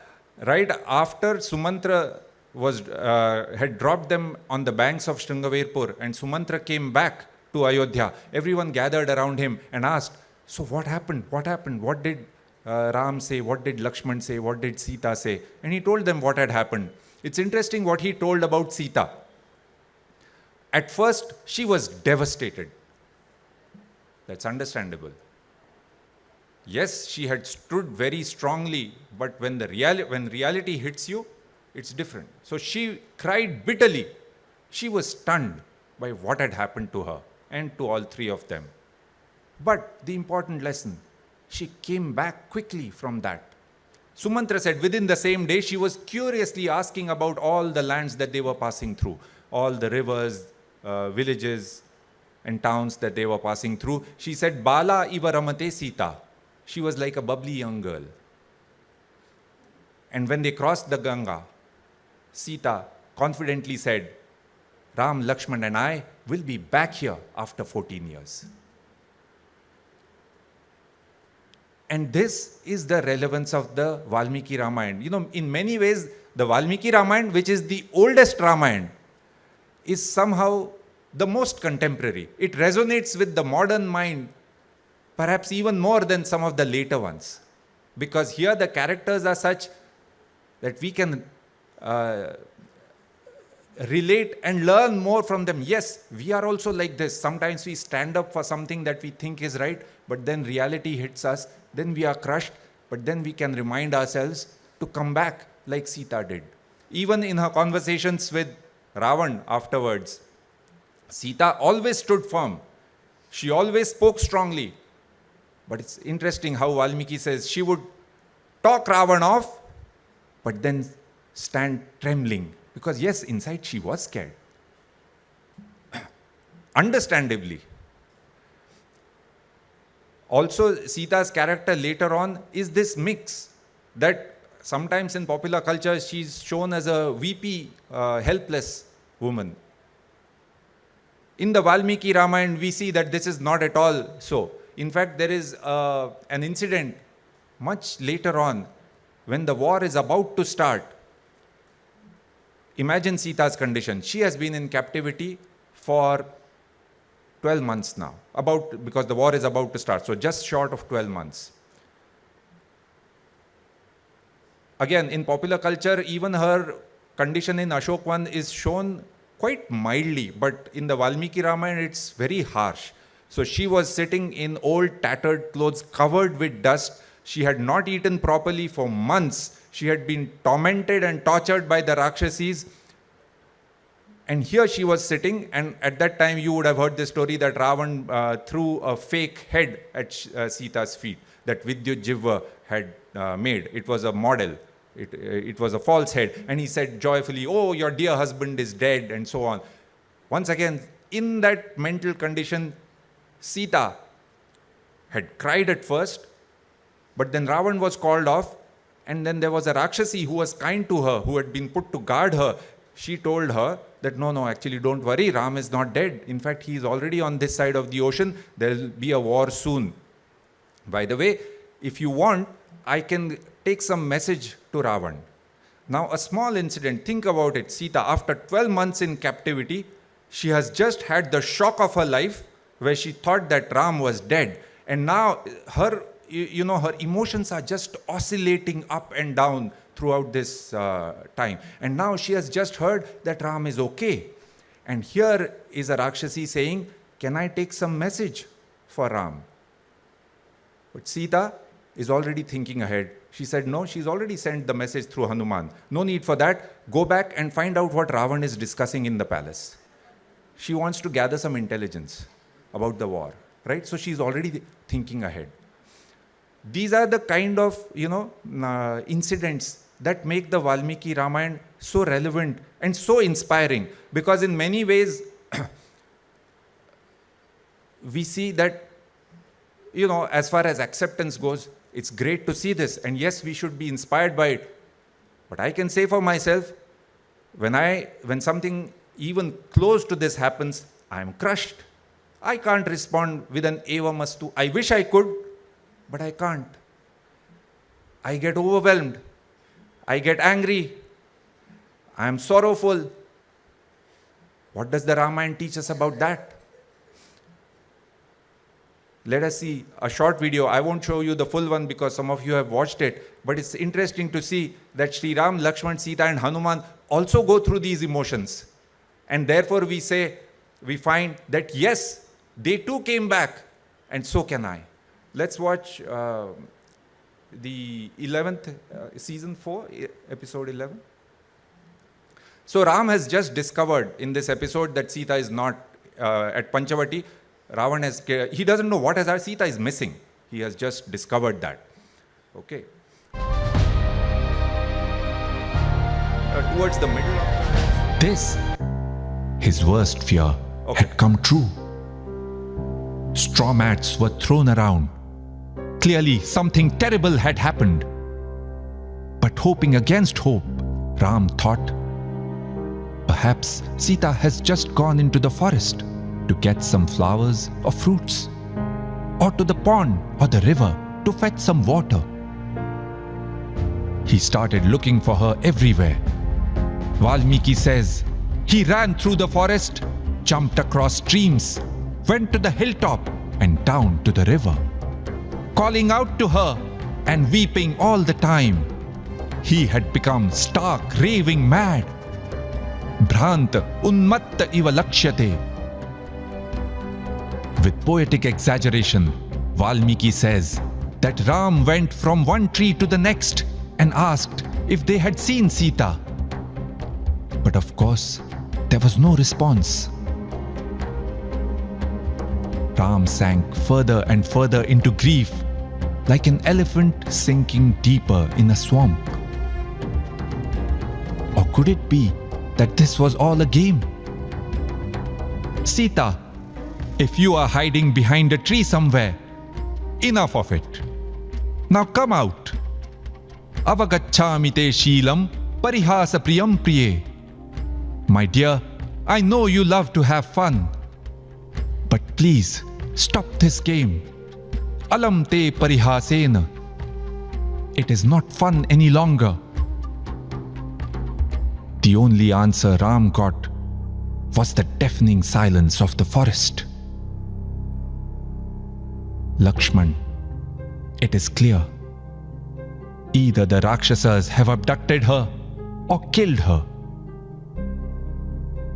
Right after Sumantra had dropped them on the banks of Shringavirpur, and Sumantra came back to Ayodhya, everyone gathered around him and asked, so what happened? What happened? What did Ram say? What did Lakshman say? What did Sita say? And he told them what had happened. It's interesting what he told about Sita. At first, she was devastated. That's understandable. Yes, she had stood very strongly, but when reality hits you, it's different. So she cried bitterly. She was stunned by what had happened to her and to all three of them. But the important lesson, she came back quickly from that. Sumantra said within the same day, she was curiously asking about all the lands that they were passing through, all the rivers, villages and towns that they were passing through. She said, Bala iva ramate Sita. She was like a bubbly young girl. And when they crossed the Ganga, Sita confidently said, Ram, Lakshman and I will be back here after 14 years. And this is the relevance of the Valmiki Ramayan. You know, in many ways, the Valmiki Ramayan, which is the oldest Ramayan, is somehow the most contemporary. It resonates with the modern mind, perhaps even more than some of the later ones. Because here the characters are such that we can relate and learn more from them. Yes, we are also like this. Sometimes we stand up for something that we think is right, but then reality hits us. Then we are crushed, but then we can remind ourselves to come back like Sita did. Even in her conversations with Ravan afterwards, Sita always stood firm. She always spoke strongly. But it's interesting how Valmiki says she would talk Ravan off, but then stand trembling. Because yes, inside she was scared. Understandably. Also, Sita's character later on is this mix that sometimes in popular culture she's shown as a weepy, helpless woman. In the Valmiki Ramayan, we see that this is not at all so. In fact, there is an incident much later on when the war is about to start. Imagine Sita's condition. She has been in captivity for 12 months now, because the war is about to start, so just short of 12 months. Again, in popular culture, even her condition in Ashokvan is shown quite mildly, but in the Valmiki Ramayan, it's very harsh. So she was sitting in old tattered clothes covered with dust. She had not eaten properly for months. She had been tormented and tortured by the Rakshasis. And here she was sitting, and at that time you would have heard the story that Ravan threw a fake head at Sita's feet that Vidyut Jivva had made. It was a model. It was a false head. And he said joyfully, oh, your dear husband is dead, and so on. Once again, in that mental condition, Sita had cried at first, but then Ravan was called off, And then there was a Rakshasi who was kind to her, who had been put to guard her. She told her that, no, actually don't worry, Ram is not dead. In fact, he is already on this side of the ocean. There will be a war soon. By the way, if you want, I can take some message to Ravan. Now, a small incident, think about it. Sita, after 12 months in captivity, she has just had the shock of her life where she thought that Ram was dead. And now her emotions are just oscillating up and down throughout this time. And now she has just heard that Ram is okay. And here is a Rakshasi saying, can I take some message for Ram? But Sita is already thinking ahead. She said, no, she's already sent the message through Hanuman. No need for that. Go back and find out what Ravan is discussing in the palace. She wants to gather some intelligence about the war, right? So she's already thinking ahead. These are the kind of, incidents that make the Valmiki Ramayan so relevant and so inspiring. Because in many ways, we see that, as far as acceptance goes, it's great to see this. And yes, we should be inspired by it. But I can say for myself, when something even close to this happens, I'm crushed. I can't respond with an eva mastu. I wish I could, but I can't. I get overwhelmed. I get angry. I am sorrowful. What does the Ramayana teach us about that? Let us see a short video. I won't show you the full one because some of you have watched it, but it's interesting to see that Sri Ram, Lakshman, Sita and Hanuman also go through these emotions. And therefore we find that yes, they too came back, and so can I. Let's watch the 11th, season 4, episode 11. So Ram has just discovered in this episode that Sita is not at Panchavati. He doesn't know what has Sita is missing. He has just discovered that. Okay. Towards the middle of This, his worst fear, had come true. Straw mats were thrown around. Clearly, something terrible had happened. But hoping against hope, Ram thought, perhaps Sita has just gone into the forest to get some flowers or fruits, or to the pond or the river to fetch some water. He started looking for her everywhere. Valmiki says, he ran through the forest, jumped across streams, went to the hilltop and down to the river, calling out to her and weeping all the time. He had become stark, raving mad. Bhranta unmatta iva lakshyate. With poetic exaggeration, Valmiki says that Ram went from one tree to the next and asked if they had seen Sita. But of course, there was no response. Ram sank further and further into grief, like an elephant sinking deeper in a swamp. Or could it be that this was all a game? Sita, if you are hiding behind a tree somewhere, enough of it. Now come out. Avagacchami te sheelam parihasa priyam priye. My dear, I know you love to have fun. But please, stop this game. Alam te parihasena. It is not fun any longer. The only answer Ram got was the deafening silence of the forest. Lakshman, it is clear. Either the Rakshasas have abducted her or killed her.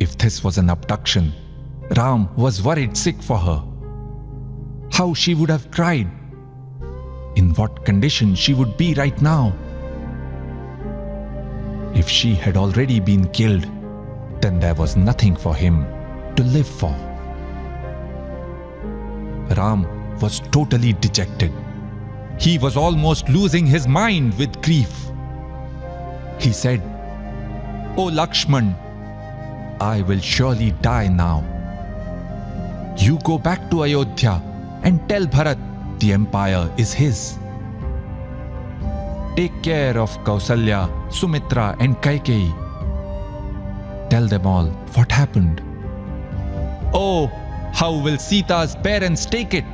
If this was an abduction, Ram was worried sick for her. How she would have cried. In what condition she would be right now. If she had already been killed, then there was nothing for him to live for. Ram was totally dejected. He was almost losing his mind with grief. He said, "O Lakshman, I will surely die now. You go back to Ayodhya and tell Bharat the empire is his." Take care of Kausalya, Sumitra and Kaikeyi. Tell them all what happened. Oh, how will Sita's parents take it?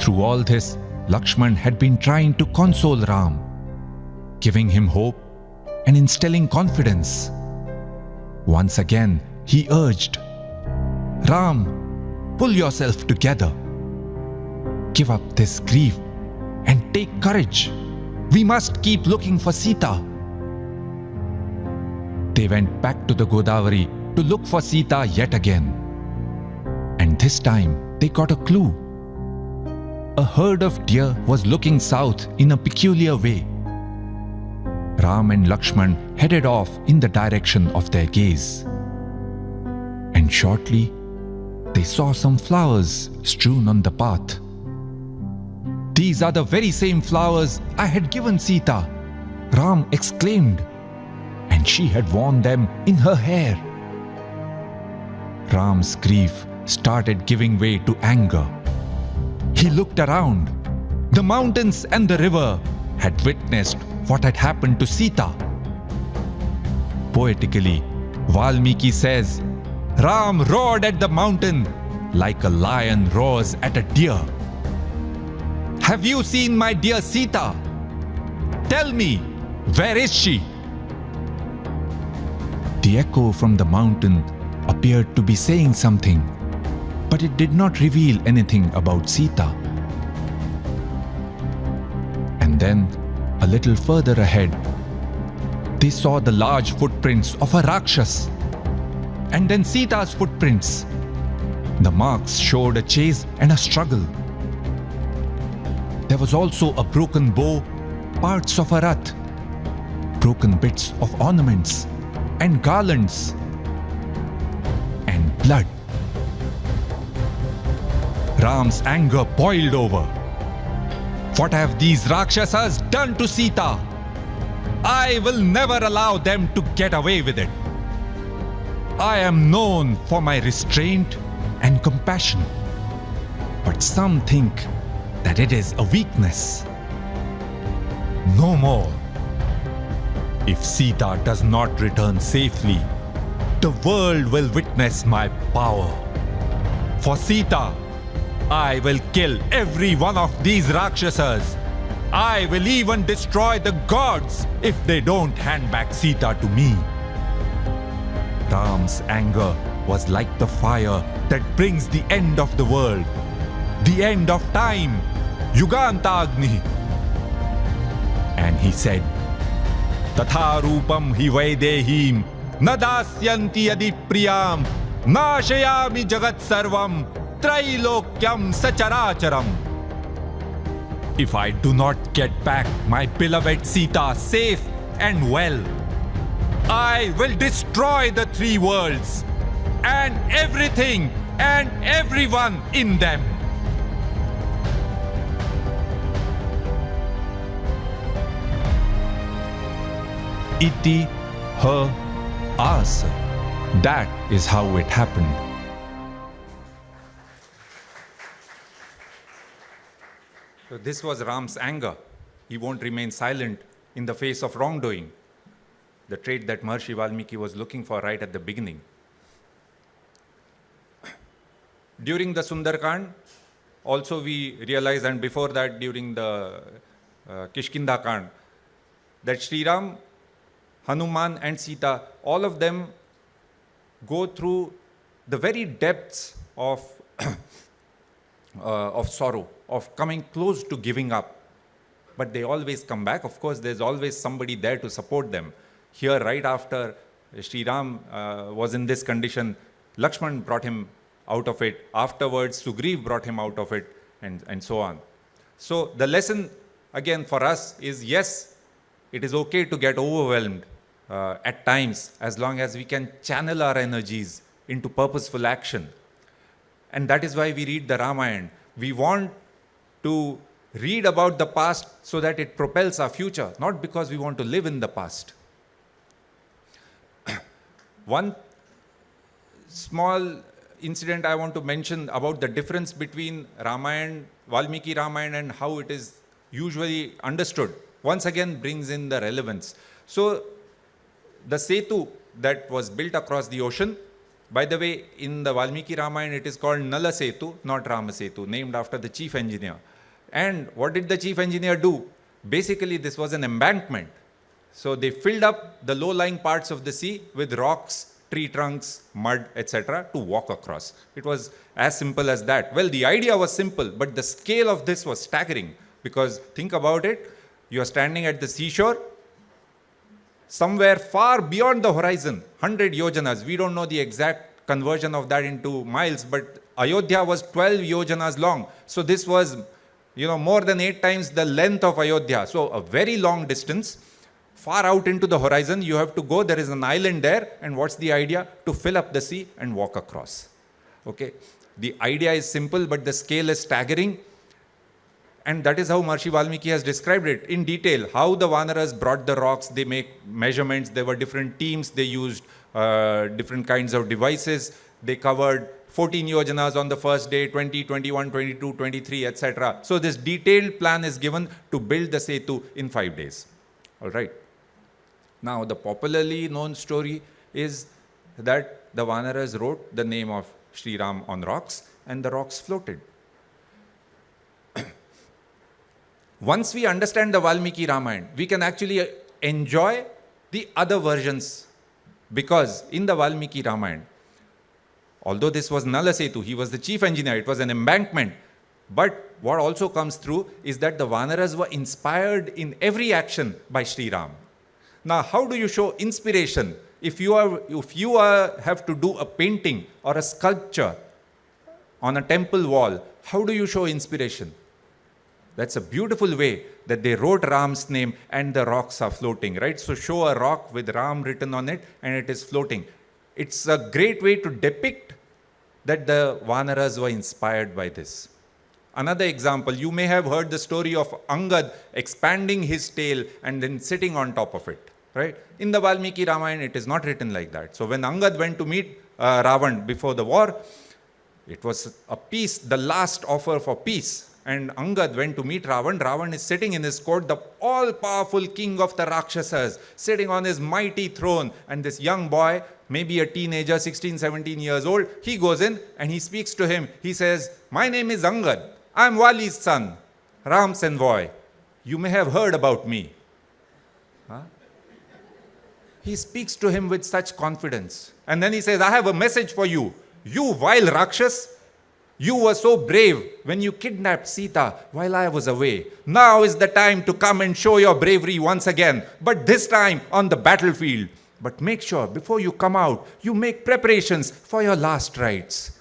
Through all this, Lakshman had been trying to console Ram, giving him hope and instilling confidence. Once again, he urged, Ram, pull yourself together. Give up this grief and take courage. We must keep looking for Sita. They went back to the Godavari to look for Sita yet again. And this time they got a clue. A herd of deer was looking south in a peculiar way. Ram and Lakshman headed off in the direction of their gaze. And shortly, they saw some flowers strewn on the path. These are the very same flowers I had given Sita, Ram exclaimed, and she had worn them in her hair. Ram's grief started giving way to anger. He looked around. The mountains and the river had witnessed what had happened to Sita. Poetically, Valmiki says, Ram roared at the mountain like a lion roars at a deer. Have you seen my dear Sita? Tell me, where is she? The echo from the mountain appeared to be saying something, but it did not reveal anything about Sita. And then, a little further ahead, they saw the large footprints of a Rakshas, and then Sita's footprints. The marks showed a chase and a struggle. There was also a broken bow, parts of a rath, broken bits of ornaments, and garlands, and blood. Ram's anger boiled over. What have these Rakshasas done to Sita? I will never allow them to get away with it. I am known for my restraint and compassion, but some think that it is a weakness. No more. If Sita does not return safely, the world will witness my power. For Sita, I will kill every one of these Rakshasas. I will even destroy the gods if they don't hand back Sita to me. Ram's anger was like the fire that brings the end of the world, the end of time, Yugantagni. And he said, Tatha rupam hi vaidehim nadasyanti yadi priyam nashayami jagat sarvam trailokyam sacharacharam. If I do not get back my beloved Sita safe and well, I will destroy the three worlds and everything and everyone in them. Iti her asa. That is how it happened. So this was Ram's anger. He won't remain silent in the face of wrongdoing, the trait that Maharishi Valmiki was looking for right at the beginning. During the Sundarkand, also we realized, and before that during the Kishkinda Kand, that Sri Ram, Hanuman and Sita, all of them go through the very depths of sorrow, of coming close to giving up. But they always come back. Of course, there's always somebody there to support them. Here, right after Sri Ram was in this condition, Lakshman brought him out of it. Afterwards, Sugriv brought him out of it, and so on. So the lesson, again, for us is, yes, it is okay to get overwhelmed at times, as long as we can channel our energies into purposeful action. And that is why we read the Ramayana. We want to read about the past so that it propels our future, not because we want to live in the past. One small incident I want to mention about the difference between Ramayana, Valmiki Ramayan, and how it is usually understood, once again brings in the relevance. So the Setu that was built across the ocean, by the way, in the Valmiki Ramayan, it is called Nala Setu, not Rama Setu, named after the chief engineer. And what did the chief engineer do? Basically, this was an embankment. So they filled up the low-lying parts of the sea with rocks, tree trunks, mud, etc. to walk across. It was as simple as that. Well, the idea was simple, but the scale of this was staggering. Because think about it, you are standing at the seashore, somewhere far beyond the horizon, 100 yojanas. We don't know the exact conversion of that into miles, but Ayodhya was 12 yojanas long. So this was, more than 8 times the length of Ayodhya. So a very long distance, far out into the horizon. You have to go. There is an island there. And what's the idea? To fill up the sea and walk across. Okay. The idea is simple, but the scale is staggering. And that is how Maharishi Valmiki has described it in detail, how the Vanaras brought the rocks, they make measurements, there were different teams, they used different kinds of devices, they covered 14 yojanas on the first day, 20, 21, 22, 23, etc. So this detailed plan is given to build the Setu in 5 days. All right. Now the popularly known story is that the Vanaras wrote the name of Sri Ram on rocks and the rocks floated. Once we understand the Valmiki Ramayan, we can actually enjoy the other versions, because in the Valmiki Ramayan, although this was Nala Setu, he was the chief engineer, it was an embankment, but what also comes through is that the Vanaras were inspired in every action by Sri Ram. Now, how do you show inspiration? If you have to do a painting or a sculpture on a temple wall, how do you show inspiration? That's a beautiful way that they wrote Ram's name and the rocks are floating, right? So show a rock with Ram written on it and it is floating. It's a great way to depict that the Vanaras were inspired by this. Another example, you may have heard the story of Angad expanding his tail and then sitting on top of it, right? In the Valmiki Ramayan, it is not written like that. So when Angad went to meet Ravan before the war, it was a peace, the last offer for peace. And Angad went to meet Ravan. Ravan is sitting in his court, the all-powerful king of the Rakshasas, sitting on his mighty throne. And this young boy, maybe a teenager, 16, 17 years old, he goes in and he speaks to him. He says, "My name is Angad. I'm Wali's son, Ram's envoy. You may have heard about me." Huh? He speaks to him with such confidence. And then he says, "I have a message for you. You vile Rakshas, you were so brave when you kidnapped Sita while I was away. Now is the time to come and show your bravery once again, but this time on the battlefield. But make sure before you come out, you make preparations for your last rites."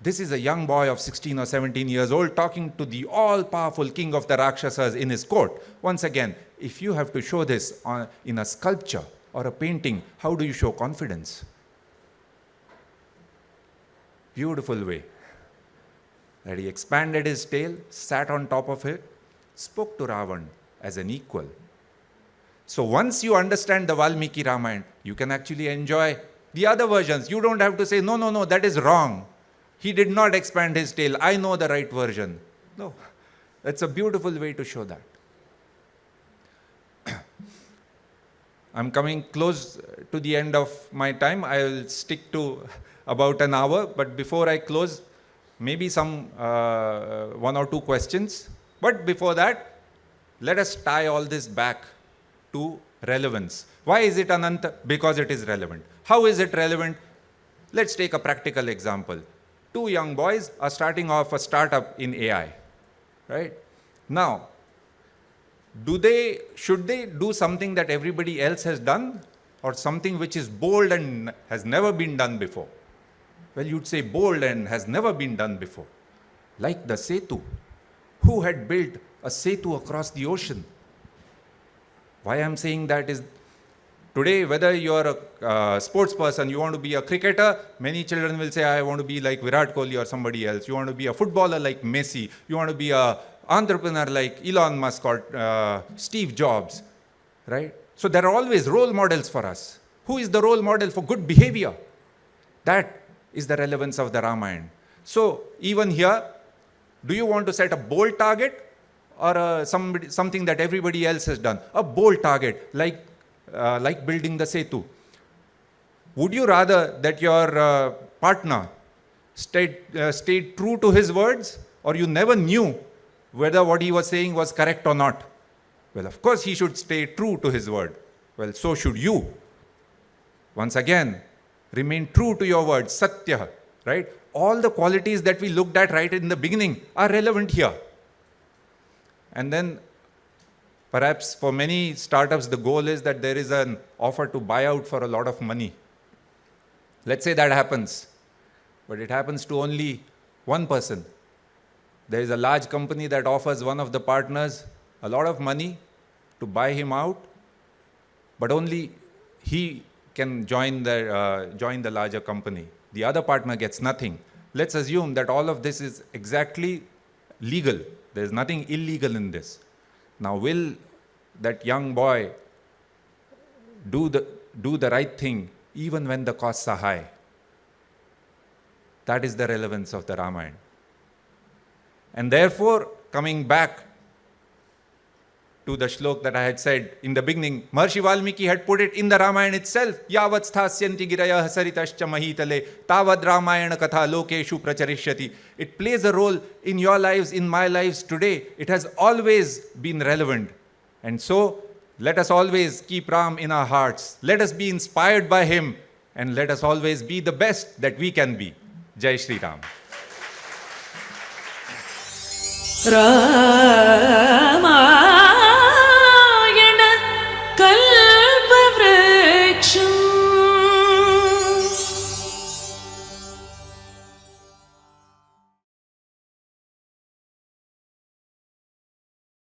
This is a young boy of 16 or 17 years old talking to the all-powerful king of the Rakshasas in his court. Once again, if you have to show this in a sculpture or a painting, how do you show confidence? Beautiful way. That he expanded his tail, sat on top of it, spoke to Ravan as an equal. So once you understand the Valmiki Ramayan, you can actually enjoy the other versions. You don't have to say, no, that is wrong. He did not expand his tail. I know the right version. No, that's a beautiful way to show that. I'm coming close to the end of my time. I will stick to about an hour, but before I close, maybe some 1 or 2 questions. But before that, let us tie all this back to relevance. Why is it Ananta? Because it is relevant. How is it relevant? Let's take a practical example. 2 young boys are starting off a startup in AI, right? Now, should they do something that everybody else has done, or something which is bold and has never been done before? Well, you'd say bold and has never been done before. Like the Setu. Who had built a Setu across the ocean? Why I'm saying that is, today, whether you're a sports person, you want to be a cricketer, many children will say, I want to be like Virat Kohli or somebody else. You want to be a footballer like Messi. You want to be an entrepreneur like Elon Musk or Steve Jobs, right? So there are always role models for us. Who is the role model for good behavior? That is the relevance of the Ramayana. So even here, do you want to set a bold target or something that everybody else has done? A bold target, like building the Setu. Would you rather that your partner stayed true to his words, or you never knew whether what he was saying was correct or not? Well, of course he should stay true to his word. Well, so should you. Once again, remain true to your word, satya, right? All the qualities that we looked at right in the beginning are relevant here. And then perhaps for many startups, the goal is that there is an offer to buy out for a lot of money. Let's say that happens, but it happens to only one person. There is a large company that offers one of the partners a lot of money to buy him out, but only he can join the larger company. The other partner gets nothing. Let's assume that all of this is exactly legal. There is nothing illegal in this. Now, will that young boy do the right thing even when the costs are high? That is the relevance of the Ramayana. And therefore, coming back to the shlok that I had said in the beginning, Maharishi Valmiki had put it in the Ramayana itself. Yavat sthasyanti girayah saritascha mahitale tavad Ramayana katha lokeshu pracharishyati. It plays a role in your lives, in my lives today. It has always been relevant. And so, let us always keep Ram in our hearts. Let us be inspired by him. And let us always be the best that we can be. Jai Shri Ram. Rama